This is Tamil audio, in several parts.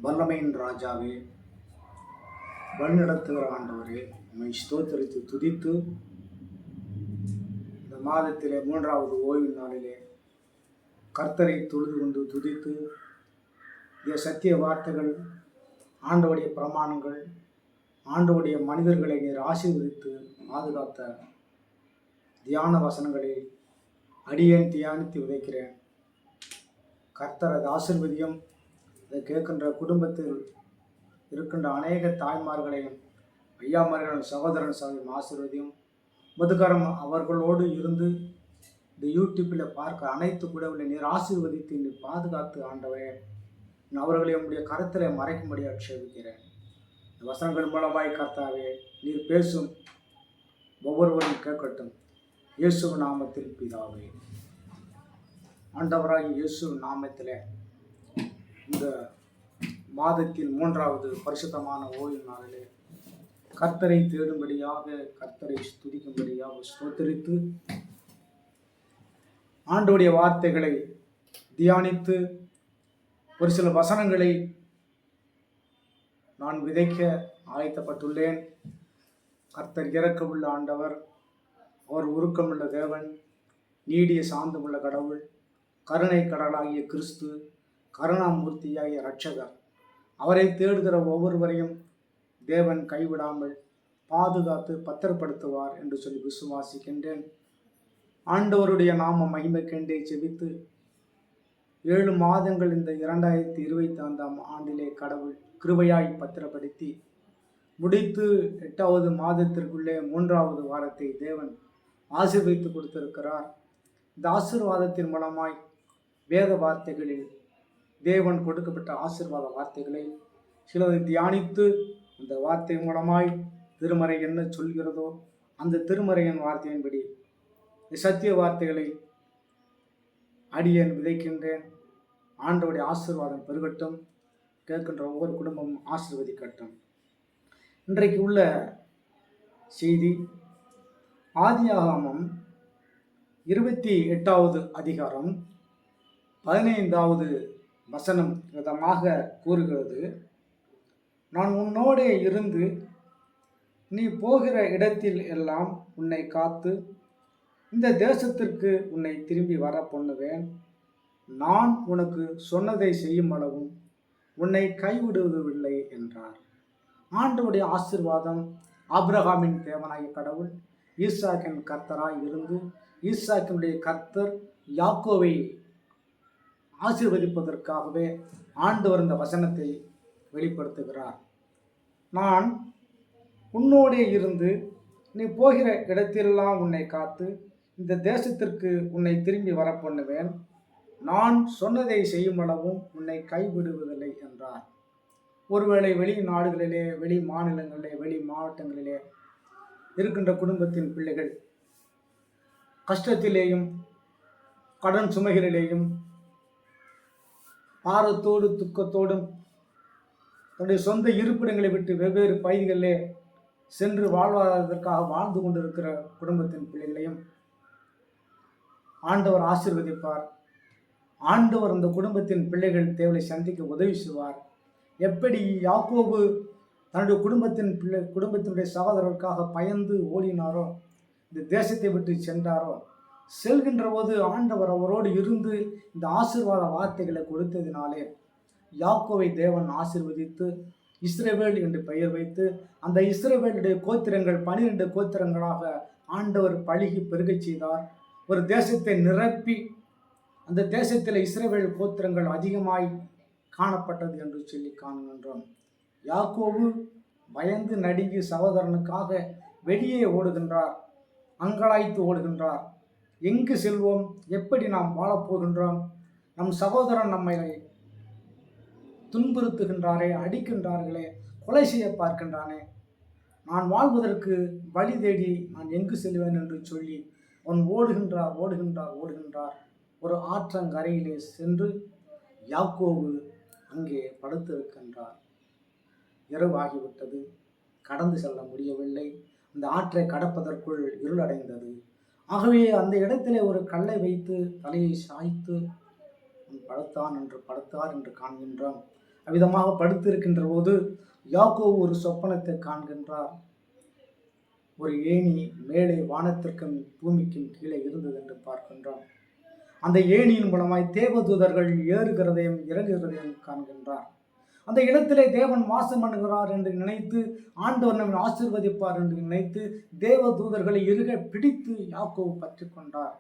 வல்லமையின் ராஜாவே, வழிநடத்துகிற ஆண்டவரே, உம்மை ஸ்தோத்தரித்து துதித்து இந்த மாதத்திலே 3வது ஓய்வு நாளிலே கர்த்தரை தொழுது கொண்டு துதித்து இந்த சத்திய வார்த்தைகள், ஆண்டவருடைய பிரமாணங்கள், ஆண்டவருடைய மனிதர்களை நீர் ஆசீர்வதித்து பாதுகாத்த தியான வசனங்களை அடியேன் தியானித்து விதைக்கிறேன். கர்த்தர் அது ஆசீர்வதியும். இதை கேட்கின்ற குடும்பத்தில் இருக்கின்ற அநேக தாய்மார்களையும் ஐயாமார்களும் சகோதரன் சகோதரியும் ஆசீர்வதியும். முதுகரம் அவர்களோடு இருந்து இந்த யூடியூப்பில் பார்க்க அனைத்து கூடவில்லை நீர் ஆசீர்வதித்து நீர் பாதுகாத்து ஆண்டவரே, அவர்களை உங்களுடைய கருத்திலே மறைக்கும்படி அக்ஷேபிக்கிறேன். இந்த வசனங்கள் மூலமாய் கர்த்தாவே நீர் பேசும், ஒவ்வொருவரும் கேட்கட்டும். இயேசு நாமத்தில் பிதாவே. ஆண்டவராகி இயேசு நாமத்திலே இந்த மாதத்தின் 3வது பரிசுத்தமான ஓய்வு நாளிலே கர்த்தரை தேடும்படியாக, கர்த்தரை துதிக்கும்படியாக ஸ்தோத்தரித்து ஆண்டவருடைய வார்த்தைகளை தியானித்து ஒரு சில வசனங்களை நான் விதைக்க ஆயத்தப்பட்டுள்ளேன். கர்த்தர் இரக்கமுள்ள ஆண்டவர், அவர் உருக்கமுள்ள தேவன், நீடிய சாந்தமுள்ள கடவுள், கருணை கடலாகிய கிறிஸ்து, கருணாமூர்த்தியாகிய இரட்சகர். அவரை தேடுகிற ஒவ்வொருவரையும் தேவன் கைவிடாமல் பாதுகாத்து பத்திரப்படுத்துவார் என்று சொல்லி விசுவாசிக்கின்றேன். ஆண்டவருடைய நாம மகிமைக்கென்றே செபித்து 7 மாதங்கள் இந்த 2025ஆம் ஆண்டிலே கடவுள் கிருபையாய் பத்திரப்படுத்தி முடித்து 8வது மாதத்திற்குள்ளே 3வது வாரத்தை தேவன் ஆசீர்வதித்து கொடுத்திருக்கிறார். இந்த ஆசீர்வாதத்தின் மூலமாய் வேத வார்த்தைகளில் தேவன் கொடுக்கப்பட்ட ஆசீர்வாத வார்த்தைகளை சிலரை தியானித்து அந்த வார்த்தை மூலமாய் திருமறை என்ன சொல்கிறதோ அந்த திருமறையின் வார்த்தையின்படி சத்திய வார்த்தைகளை அடியேன் விதைக்கின்றேன். ஆண்டவருடைய ஆசீர்வாதம் பெருகட்டும். கேட்கின்ற ஒவ்வொரு குடும்பமும் ஆசீர்வதிக்கட்டும். இன்றைக்கு உள்ள செய்தி ஆதியாகமம் 28வது அதிகாரம் 15வது வசனம் விதமாக கூறுகிறது. நான் உன்னோடே இருந்து நீ போகிற இடத்தில் எல்லாம் உன்னை காத்து இந்த தேசத்திற்கு உன்னை திரும்பி வர பண்ணுவேன். நான் உனக்கு சொன்னதை செய்யும் அளவும் உன்னை கைவிடுவதில்லை என்றார். ஆண்டவருடைய ஆசீர்வாதம் ஆபிரகாமின் தேவனாகிய கடவுள் ஈசாக்கின் கர்த்தராய் இருந்து ஈசாக்கினுடைய கர்த்தர் யாக்கோவை ஆசீர்வதிப்பதற்காகவே ஆண்டவர் இந்த வசனத்தை வெளிப்படுத்துகிறார். நான் உன்னோடே இருந்து நீ போகிற இடத்திலெல்லாம் உன்னை காத்து இந்த தேசத்திற்கு உன்னை திரும்பி வர பண்ணுவேன். நான் சொன்னதை செய்யும் அளவும் உன்னை கைவிடுவதில்லை என்றார். ஒருவேளை வெளிநாடுகளிலே, வெளி மாநிலங்களிலே, வெளி மாவட்டங்களிலே இருக்கின்ற குடும்பத்தின் பிள்ளைகள் கஷ்டத்திலேயும் கடன் சுமைகளிலேயும் பாரத்தோடு துக்கத்தோடும் தன்னுடைய சொந்த இருப்பிடங்களை விட்டு வெவ்வேறு பகுதிகளிலே சென்று வாழ்வதற்காக வாழ்ந்து கொண்டிருக்கிற குடும்பத்தின் பிள்ளைகளையும் ஆண்டவர் ஆசீர்வதிப்பார். ஆண்டவர் அந்த குடும்பத்தின் பிள்ளைகள் தேவையை சந்திக்க உதவி செய்வார். எப்படி யாக்கோபு தன்னுடைய குடும்பத்தினுடைய சகோதரருக்காக பயந்து ஓடினாரோ, இந்த தேசத்தை விட்டு சென்றாரோ, செல்கின்ற போது ஆண்டவர் அவரோடு இருந்து இந்த ஆசீர்வாத வார்த்தைகளை கொடுத்ததினாலே யாக்கோவை தேவன் ஆசீர்வதித்து இஸ்ரவேல் என்று பெயர் வைத்து அந்த இஸ்ரவேலுடைய கோத்திரங்கள் 12 கோத்திரங்களாக ஆண்டவர் பழுகி பெருகச் செய்தார். ஒரு தேசத்தை நிரப்பி அந்த தேசத்தில் இஸ்ரவேல் கோத்திரங்கள் அதிகமாய் காணப்பட்டது என்று சொல்லி காணுகின்றோம். யாக்கோபு பயந்து நடுங்கி சகோதரனுக்காக வெளியே ஓடுகின்றார், அங்கலாய்த்து ஓடுகின்றார். எங்கு செல்வோம்? எப்படி நாம் வாழப்போகின்றோம்? நம் சகோதரன் நம்மை துன்புறுத்துகின்றாரே, அடிக்கின்றார்களே, கொலை செய்ய பார்க்கின்றானே, நான் வாழ்வதற்கு வழி தேடி நான் எங்கு செல்வேன் என்று சொல்லி அவன் ஓடுகின்றார். ஒரு ஆற்றங்கரையிலே சென்று யாக்கோபு அங்கே படுத்திருக்கின்றார். இரவாகிவிட்டது, கடந்து செல்ல முடியவில்லை. அந்த ஆற்றை கடப்பதற்குள் இருளடைந்தது. ஆகவே அந்த இடத்திலே ஒரு கல்லை வைத்து தலையை சாய்த்து படுத்தார் என்று காண்கின்றோம். அவ்விதமாக படுத்திருக்கின்ற போது யாக்கோபு ஒரு சொப்பனத்தை காண்கின்றார். ஒரு ஏணி மேலே வானத்திற்கும் பூமிக்கும் கீழே இருந்தது என்று பார்க்கின்றோம். அந்த ஏணியின் மூலமாய் தேவதூதர்கள் ஏறுகிறதையும் இறங்குகிறதையும் காண்கின்றார். அந்த இடத்திலே தேவன் வாசம் பண்ணுகிறார் என்று நினைத்து, ஆண்டவர் நம்மை ஆசீர்வதிப்பார் என்று நினைத்து தேவதூதர்களை இறுக பிடித்து யாக்கோபு பற்றி கொண்டார்.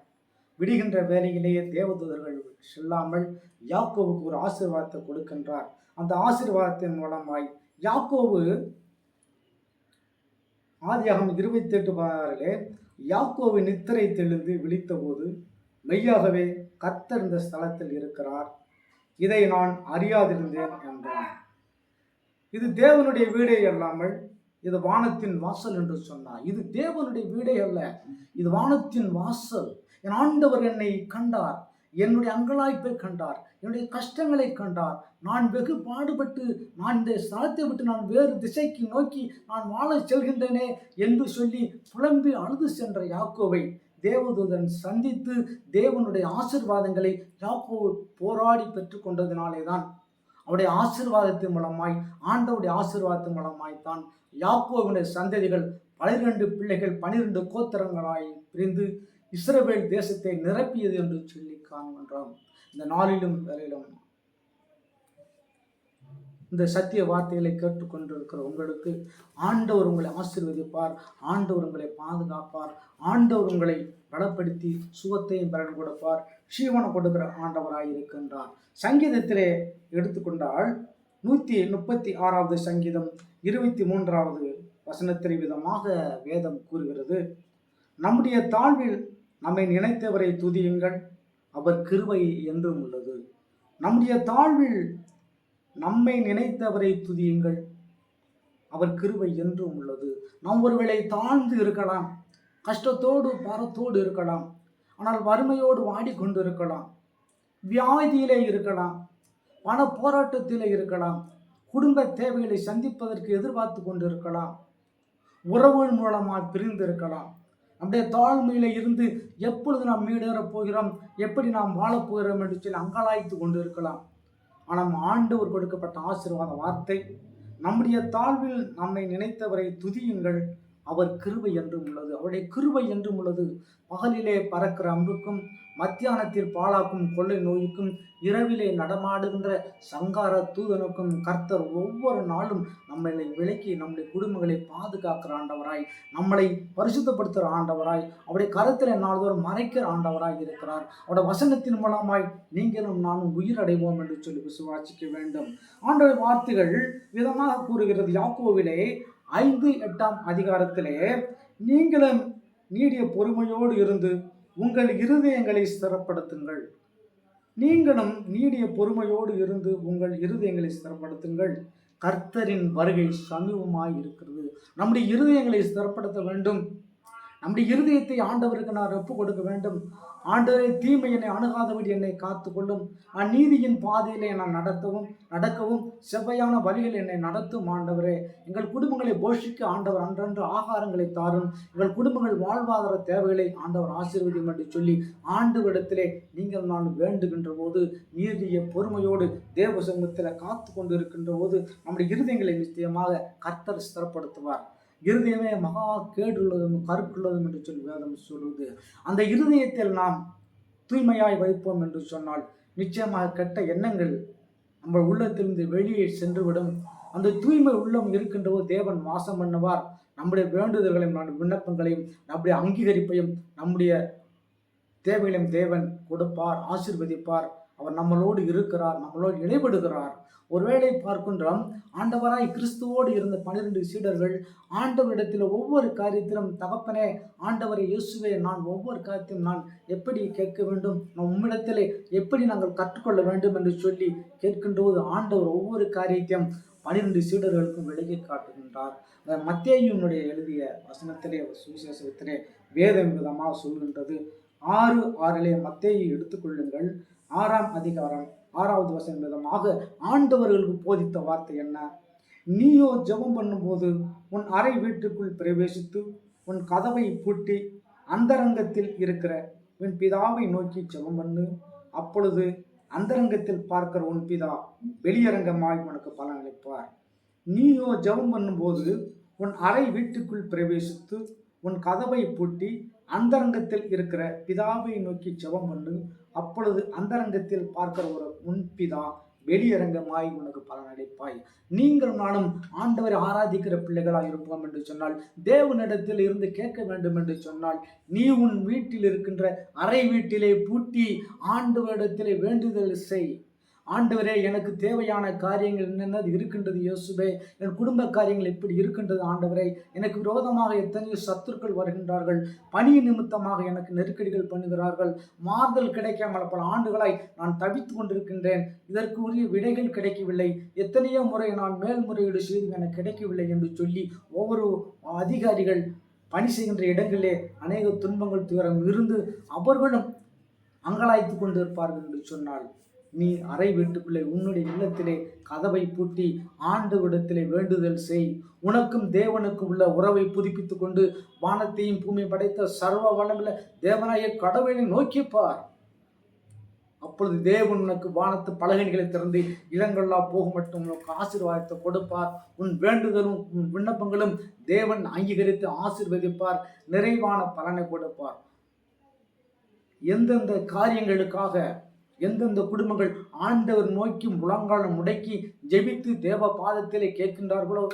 விடுகின்ற வேலையிலேயே தேவதூதர்கள் செல்லாமல் யாக்கோவுக்கு ஒரு ஆசீர்வாதத்தை கொடுக்கின்றார். அந்த ஆசீர்வாதத்தின் மூலமாய் யாக்கோபு ஆதியாகமம் 28:6 யாக்கோபு நித்திரை தெளிந்து விழித்த போது மெய்யாகவே கர்த்தர் இந்த ஸ்தலத்தில் இருக்கிறார், இதை நான் அறியாதிருந்தேன் என்றான். இது தேவனுடைய வீடே அல்லாமல் இது வானத்தின் வாசல் என்று சொன்னார். இது தேவனுடைய வீடே அல்ல, இது வானத்தின் வாசல். என் ஆண்டவர் என்னை கண்டார், என்னுடைய அங்கலாய்ப்பை கண்டார், என்னுடைய கஷ்டங்களை கண்டார். நான் வெகு பாடுபட்டு நான் இந்த ஸ்தலத்தை விட்டு நான் வேறு திசைக்கு நோக்கி நான் வாழ செல்கின்றனே என்று சொல்லி புலம்பி அழுது சென்ற யாக்கோவை தேவதூதன் சந்தித்து தேவனுடைய ஆசீர்வாதங்களை யாக்கோவு போராடி பெற்று கொண்டதினாலே தான், அவருடைய ஆசீர்வாதத்தின் மூலமாய், ஆண்டவருடைய ஆசீர்வாதத்தின் மூலமாய் தான் யாக்கோவினுடைய சந்ததிகள் 12 பிள்ளைகள் 12 கோத்திரங்களாய் பிரிந்து இஸ்ரவேல் தேசத்தை நிரப்பியது என்று சொல்லி காண்கின்றோம். இந்த நாளிலும் வேலையிலும் இந்த சத்திய வார்த்தைகளை கேட்டுக்கொண்டிருக்கிற உங்களுக்கு ஆண்டவர் உங்களை ஆசீர்வதிப்பார், ஆண்டவர் உங்களை பாதுகாப்பார், ஆண்டவர் உங்களை பலப்படுத்தி சுகத்தையும் பலன் கொடுப்பார், ஜீவனம் கொடுக்கிற ஆண்டவராய் இருக்கின்றார். சங்கீதத்திலே எடுத்துக்கொண்டால் 136வது சங்கீதம் 23வது வசனத்தின் விதமாக வேதம் கூறுகிறது, நம்முடைய தாழ்வில் நம்மை நினைத்தவரை துதியுங்கள், அவர் கிருபை என்றும் உள்ளது. நம்முடைய தாழ்வில் நம்மை நினைத்தவரை துதியுங்கள், அவர் கிருபை என்றும் உள்ளது. நாம் ஒருவேளை தாழ்ந்து இருக்கலாம், கஷ்டத்தோடு பாரத்தோடு இருக்கலாம், ஆனால் வறுமையோடு வாடிக்கொண்டு இருக்கலாம், வியாதியிலே இருக்கலாம், பண போராட்டத்திலே இருக்கலாம், குடும்ப தேவைகளை சந்திப்பதற்கு எதிர்பார்த்து கொண்டு இருக்கலாம், உறவுகள் மூலமாக பிரிந்து இருக்கலாம். நம்முடைய தாழ்மையில இருந்து எப்பொழுது நாம் மீடேறப் போகிறோம், எப்படி நாம் வாழப்போகிறோம் என்று சொல்லி அங்கலாய்த்து கொண்டு இருக்கலாம். ஆனால் ஆண்டவர் கொடுக்கப்பட்ட ஆசீர்வாத வார்த்தை, நம்முடைய தாழ்வில் நம்மை நினைத்தவரை துதியுங்கள், அவர் கிருபை என்றும் உள்ளது. அவருடைய கிருபை என்றும் உள்ளது. பகலிலே பறக்கிற அம்புக்கும் மத்தியானத்தில் பாழாக்கும் கொள்ளை நோய்க்கும் இரவிலே நடமாடுகின்ற சங்கார தூதனுக்கும் கர்த்தர் ஒவ்வொரு நாளும் நம்மளை விலக்கி நம்முடைய குடும்பங்களை பாதுகாக்கிற ஆண்டவராய், நம்மளை பரிசுத்தப்படுத்துகிற ஆண்டவராய், அவருடைய கரத்தில் நாள்தோறும் மறைக்கிற ஆண்டவராய் இருக்கிறார். அவருடைய வசனத்தின் மூலமாய் நீங்களும் நானும் உயிரடைவோம் என்று சொல்லி விசுவாசிக்க வேண்டும். ஆண்டவருடைய வார்த்தைகள் விதமாக கூறுகிறது. யாக்கோவிலே 5:8 அதிகாரத்திலே, நீங்களும் நீடிய பொறுமையோடு இருந்து உங்கள் இருதயங்களை ஸ்திரப்படுத்துங்கள். நீங்களும் நீடிய பொறுமையோடு இருந்து உங்கள் இருதயங்களை ஸ்திரப்படுத்துங்கள், கர்த்தரின் வருகை சமீபமாய் இருக்கிறது. நம்முடைய இருதயங்களை ஸ்திரப்படுத்த வேண்டும். நம்முடைய இருதயத்தை ஆண்டவருக்கு நான் ஒப்பு கொடுக்க வேண்டும். ஆண்டவரை தீமை என்னை அணுகாதபடி என்னை காத்துக்கொள்ளும், அந்நீதியின் பாதையிலே நான் நடக்கவும் செவ்வையான வழிகள் என்னை நடத்தும். ஆண்டவரே, எங்கள் குடும்பங்களை போஷிக்க ஆண்டவர் அன்றன்று ஆகாரங்களை தாரும், எங்கள் குடும்பங்கள் வாழ்வாதார தேவைகளை ஆண்டவர் ஆசீர்வதியும் என்று சொல்லி ஆண்டவரிடத்திலே நீங்கள் நான் வேண்டுகின்ற போது, நீதிய பொறுமையோடு தேவ சமூகத்தில் காத்து கொண்டு இருக்கின்ற போது நம்முடைய இருதயங்களை நிச்சயமாக கர்த்தர் ஸ்திரப்படுத்துவார். இருதயமே மகா கேடுள்ளதும் கருக்குள்ளதும் என்று சொல்லி வேதம் சொல்வது. அந்த இருதயத்தில் நாம் தூய்மையாய் வைப்போம் என்று சொன்னால் நிச்சயமாக கெட்ட எண்ணங்கள் நம்ம உள்ளத்திலிருந்து வெளியே சென்றுவிடும். அந்த தூய்மை உள்ளம் இருக்கின்றவோ தேவன் வாசம் பண்ணுவார். நம்முடைய வேண்டுதல்களையும் நம்முடைய விண்ணப்பங்களையும் நம்முடைய அங்கீகரிப்பையும் நம்முடைய தேவைகளையும் தேவன் கொடுப்பார், ஆசீர்வதிப்பார். அவர் நம்மளோடு இருக்கிறார், நம்மளோடு இடைபடுகிறார். ஒருவேளை பார்க்கின்றோம், ஆண்டவராய் கிறிஸ்துவோடு இருந்த 12 சீடர்கள் ஆண்டவரிடத்தில் ஒவ்வொரு காரியத்திலும், தகப்பனே, ஆண்டவரை இயேசுவே, நான் ஒவ்வொரு காரியத்தையும் நான் எப்படி கேட்க வேண்டும், நம் உம்மிடத்திலே எப்படி நாங்கள் கற்றுக்கொள்ள வேண்டும் என்று சொல்லி கேட்கின்ற போது ஆண்டவர் ஒவ்வொரு காரியத்தையும் 12 சீடர்களுக்கும் விலகி காட்டுகின்றார். மத்தேயுனுடைய எழுதிய வசனத்திலே, சுவிசேஷத்திலே வேதம் விதமாக சொல்கின்றது. 6:6 மத்தேயு எடுத்துக்கொள்ளுங்கள். 6ஆம் அதிகாரம் 6வது வசனம் விதமாக ஆண்டவர்களுக்கு போதித்த வார்த்தை என்ன? நீயோ ஜெபம் பண்ணும்போது உன் அறை வீட்டுக்குள் பிரவேசித்து உன் கதவை பூட்டி அந்தரங்கத்தில் இருக்கிற உன் பிதாவை நோக்கி ஜெபம் பண்ணு. அப்பொழுது அந்தரங்கத்தில் பார்க்கிற உன் பிதா வெளியரங்கமாய் உனக்கு பலன் அளிப்பார். நீயோ ஜெபம் பண்ணும்போது உன் அறை வீட்டுக்குள் பிரவேசித்து உன் கதவை பூட்டி அந்தரங்கத்தில் இருக்கிற பிதாவை நோக்கி ஜெபம் பண்ணு. அப்பொழுது அந்தரங்கத்தில் பார்க்கிற ஒரு உன் பிதா வெளியரங்கமாய் உனக்கு பலனளிப்பாய். நீங்கள் நானும் ஆண்டவரை ஆராதிக்கிற பிள்ளைகளாக இருப்போம் என்று சொன்னால், தேவனிடத்தில் இருந்து கேட்க வேண்டும் என்று சொன்னால், நீ உன் வீட்டில் இருக்கின்ற அறை வீட்டிலே பூட்டி ஆண்டவரிடத்திலே வேண்டுதல் செய். ஆண்டவரே, எனக்கு தேவையான காரியங்கள் என்னென்னது இருக்கின்றது இயேசுவே, என் குடும்ப காரியங்கள் எப்படி இருக்கின்றது ஆண்டவரே, எனக்கு விரோதமாக எத்தனையோ சத்துருக்கள் வருகின்றார்கள், பணி நிமித்தமாக எனக்கு நெருக்கடிகள் பண்ணுகிறார்கள், மாறுதல் கிடைக்காமல் பல ஆண்டுகளாய் நான் தவித்து கொண்டிருக்கின்றேன், இதற்கு உரிய விடைகள் கிடைக்கவில்லை, எத்தனையோ முறை நான் மேல்முறையீடு செய்து எனக்கு கிடைக்கவில்லை என்று சொல்லி ஒவ்வொரு அதிகாரிகள் பணி செய்கின்ற இடங்களிலே அநேக துன்பங்கள் துயரம் இருந்து அவர்களும் அங்கலாய்த்து கொண்டு இருப்பார்கள் என்று சொன்னால், நீ அறை வீட்டுக்குள்ளே உன்னுடைய இல்லத்திலே கதவை பூட்டி ஆண்டவரிடத்திலே வேண்டுதல் செய். உனக்கும் தேவனுக்கும் உள்ள உறவை புதுப்பித்துக் கொண்டு வானத்தையும் பூமியை படைத்த சர்வ வல்லமையுள்ள தேவனாய கடவுளை நோக்கிப்பார். அப்பொழுது தேவன் உனக்கு வானத்து பலகணிகளை திறந்து இடங்களா போக மட்டும் உனக்கு ஆசீர்வாதத்தை கொடுப்பார். உன் வேண்டுதலும் உன் விண்ணப்பங்களும் தேவன் அங்கீகரித்து ஆசீர்வதிப்பார், நிறைவான பலனை கொடுப்பார். எந்தெந்த காரியங்களுக்காக எந்தெந்த குடும்பங்கள் ஆண்டவர் நோக்கி முழங்காலம் முடக்கி ஜெபித்து தேவ பாதத்திலே கேட்கின்றார்களோ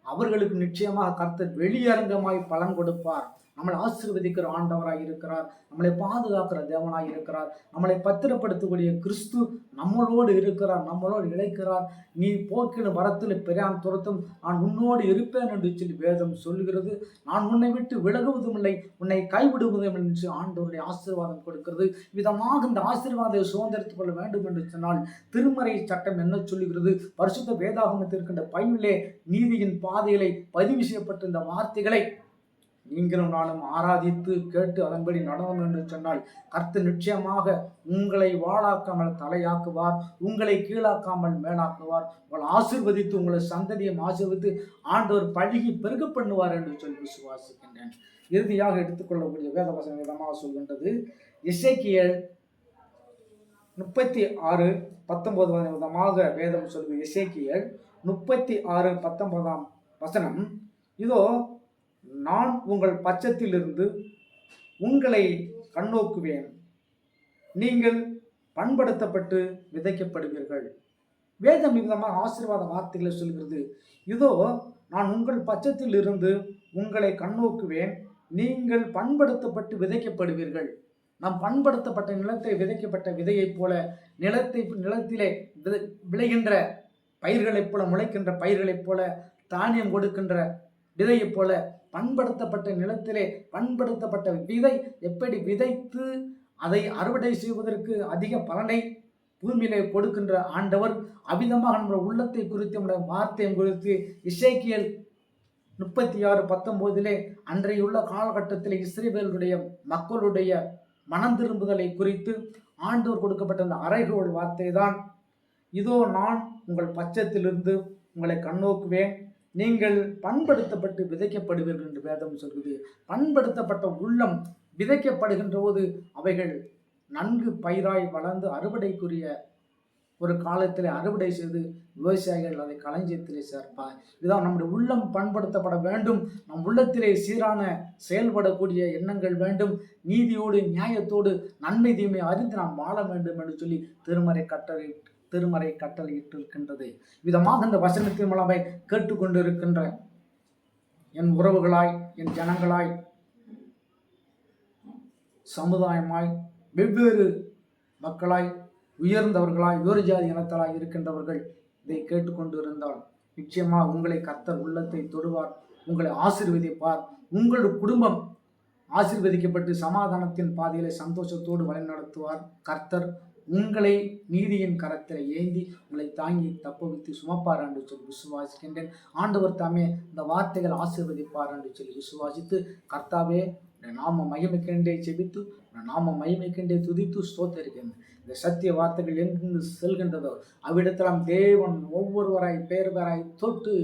அவர்களுக்கு நிச்சயமாக கர்த்தர் வெளியரங்கமாய் பலன் கொடுப்பார். நம்மளை ஆசீர்வதிக்கிற ஆண்டவராக இருக்கிறார், நம்மளை பாதுகாக்கிற தேவனாய் இருக்கிறார், நம்மளை பத்திரப்படுத்தக்கூடிய கிறிஸ்து நம்மளோடு இருக்கிறார், நம்மளோடு இழைக்கிறார். நீ போக்கின வரத்தில் பெரியான் துரத்தும் நான் உன்னோடு இருப்பேன் என்று சொல்லி வேதம் சொல்லுகிறது. நான் உன்னை விட்டு விலகுவதும் இல்லை, உன்னை கைவிடுவதும் என்று ஆண்டவருடைய ஆசீர்வாதம் கொடுக்கிறது. விதமாக இந்த ஆசீர்வாதத்தை சுதந்திரத்துக் கொள்ள வேண்டும் என்று சொன்னால் திருமறை சட்டம் என்ன சொல்லுகிறது? பரிசுத்த வேதாகமத்தில் இருக்கின்ற பைபிளிலே நீதியின் பாதைகளை பதிவு செய்யப்பட்ட இந்த வார்த்தைகளை நீங்களும் நானும் ஆராதித்து கேட்டு அதன்படி நடந்தோம் என்று சொன்னால் கர்த்தர் நிச்சயமாக உங்களை வாழாக்காமல் தலையாக்குவார், உங்களை கீழாக்காமல் மேலாக்குவார், உங்களை ஆசீர்வதித்து உங்களை சந்ததியும் ஆசீர்வதித்து ஆண்டவர் பழகி பெருக பண்ணுவார் என்று சொல்லி விசுவாசிக்கின்றேன். இறுதியாக எடுத்துக்கொள்ளக்கூடிய வேதவசன விதமாக சொல்கின்றது, எசேக்கியேல் 36:19 விதமாக வேதம் சொல்வது. எசேக்கியேல் 36:19 இதோ நான் உங்கள் பட்சத்திலிருந்து உங்களை கண்ணோக்குவேன், நீங்கள் பண்படுத்தப்பட்டு விதைக்கப்படுவீர்கள். வேதம் விதமாக ஆசீர்வாத வார்த்தைகளை சொல்கிறது. இதோ நான் உங்கள் பட்சத்தில் இருந்து உங்களை கண்ணோக்குவேன், நீங்கள் பண்படுத்தப்பட்டு விதைக்கப்படுவீர்கள். நாம் பண்படுத்தப்பட்ட நிலத்தை விதைக்கப்பட்ட விதையைப் போல நிலத்திலே விளைகின்ற பயிர்களைப் போல முளைக்கின்ற பயிர்களைப் போல தானியம் கொடுக்கின்ற விதையைப் போல பண்படுத்தப்பட்ட நிலத்திலே பண்படுத்தப்பட்ட விதை எப்படி விதைத்து அதை அறுவடை செய்வதற்கு அதிக பலனை பூமியிலே கொடுக்கின்ற ஆண்டவர் அவ்விதமாக நம்முடைய உள்ளத்தை குறித்து நம்முடைய வார்த்தையும் குறித்து எசேக்கியேல் 36:19 அன்றையுள்ள காலகட்டத்தில் இஸ்ரவேலுடைய மக்களுடைய மனம் திரும்புதலை குறித்து ஆண்டவர் கொடுக்கப்பட்ட அந்த அறைகோள் வார்த்தை தான், இதோ நான் உங்கள் பட்சத்திலிருந்து உங்களை கண்ணோக்குவேன், நீங்கள் பண்படுத்தப்பட்டு விதைக்கப்படுவீர்கள் என்று வேதம் சொல்கிறது. பண்படுத்தப்பட்ட உள்ளம் விதைக்கப்படுகின்ற போது அவைகள் நன்கு பயிராய் வளர்ந்து அறுவடைக்குரிய ஒரு காலத்தில் அறுவடை செய்து விவசாயிகள் அதை களஞ்சியத்திலே சேர்ப்பார். இதுதான் நம்முடைய உள்ளம் பண்படுத்தப்பட வேண்டும். நம் உள்ளத்திலே சீரான செயல்படக்கூடிய எண்ணங்கள் வேண்டும். நீதியோடு நியாயத்தோடு நன்மை தீமை அறிந்து நாம் வாழ வேண்டும் என்று சொல்லி திருமறை கட்டளையிட்டிருக்கின்றது. விதமாக இந்த வசனத்தின் மூலமாய் கேட்டுக்கொண்டு இருக்கின்ற என் உறவுகளாய், என் ஜனங்களாய், சமுதாயமாய், வெவ்வேறு மக்களாய், உயர்ந்தவர்களாய், வேறு ஜாதி இனத்தலாய் இருக்கின்றவர்கள் இதை கேட்டுக்கொண்டு இருந்தால் நிச்சயமாக உங்களை கர்த்தர் உள்ளத்தை தொடுவார், உங்களை ஆசீர்வதிப்பார். உங்கள் குடும்பம் ஆசீர்வதிக்கப்பட்டு சமாதானத்தின் பாதையிலே சந்தோஷத்தோடு வழிநடத்துவார். கர்த்தர் உங்களை நீதியின் கரத்தில் ஏந்தி உங்களை தாங்கி தப்புவித்து சுமப்பார் என்று சொல்லி விசுவாசிக்கின்றேன். ஆண்டவர் தாமே இந்த வார்த்தைகள் ஆசீர்வதிப்பார் என்று சொல்லி விசுவாசித்து, கர்த்தாவே நாம மகிமைக்கண்டே செபித்து நாம மகிமைக்கண்டே துதித்து ஸ்தோத்தரிக்கின்றேன். இந்த சத்திய வார்த்தைகள் எங்கு செல்கின்றதோ அவ்விடத்தெல்லாம் தேவன் ஒவ்வொருவராய் பேராய் தொட்டு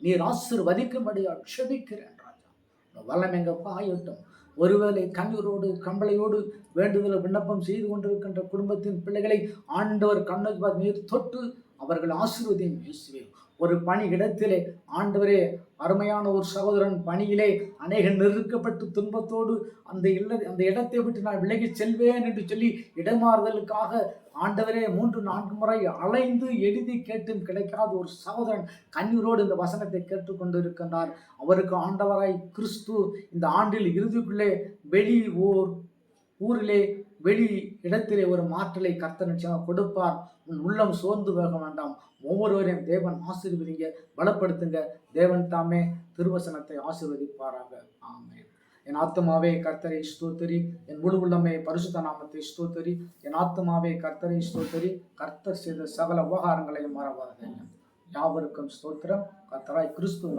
நீர் ஆசீர்வதிக்கும்படி அக்ஷபிக்கிறேன். ராஜா வல்லம் எங்க பாயட்டும், ஒருவேளை கண்ணீரோடு கம்பளையோடு வேண்டுதல் விண்ணப்பம் செய்து கொண்டிருக்கின்ற குடும்பத்தின் பிள்ளைகளை ஆண்டவர் கண்ணை நீர் தொட்டு அவர்கள் ஆசீர்வதியும் இயேசுவே. ஒரு பணி இடத்திலே ஆண்டவரே, அருமையான ஒரு சகோதரன் பணியிலே அநேக நெருக்கப்பட்டு துன்பத்தோடு அந்த இடத்தை விட்டு நான் விலகிச் செல்வேன் என்று சொல்லி இடமாறுதலுக்காக ஆண்டவரே 3-4 முறை அலைந்து எழுதி கேட்டும் கிடைக்காத ஒரு சகோதரன் கண்ணீரோடு இந்த வசனத்தை கேட்டுக்கொண்டு இருக்கின்றார். அவருக்கு ஆண்டவராய் கிறிஸ்து இந்த ஆண்டில் இறுதிக்குள்ளே வெளி ஊரிலே வெளி இடத்திலே ஒரு மாற்றலை கர்த்தர் நிச்சயமாக கொடுப்பார். உன் உள்ளம் சோர்ந்து போக வேண்டாம். ஒவ்வொருவரையும் தேவன் ஆசீர்வதிங்க, பலப்படுத்துங்க. தேவன் தாமே திருவசனத்தை ஆசீர்வதிப்பாராக. ஆமென். என் ஆத்துமாவே கர்த்தரை ஸ்தோத்திரி, என் முழு உள்ளமே பரிசுத்த நாமத்தை ஸ்தோத்திரி. என் ஆத்துமாவே கர்த்தரை ஸ்தோத்திரி, கர்த்தர் செய்த சகல உபகாரங்களையும் மறவாதே. யாவருக்கும் ஸ்தோத்திரம். கர்த்தராய் கிறிஸ்து உங்களை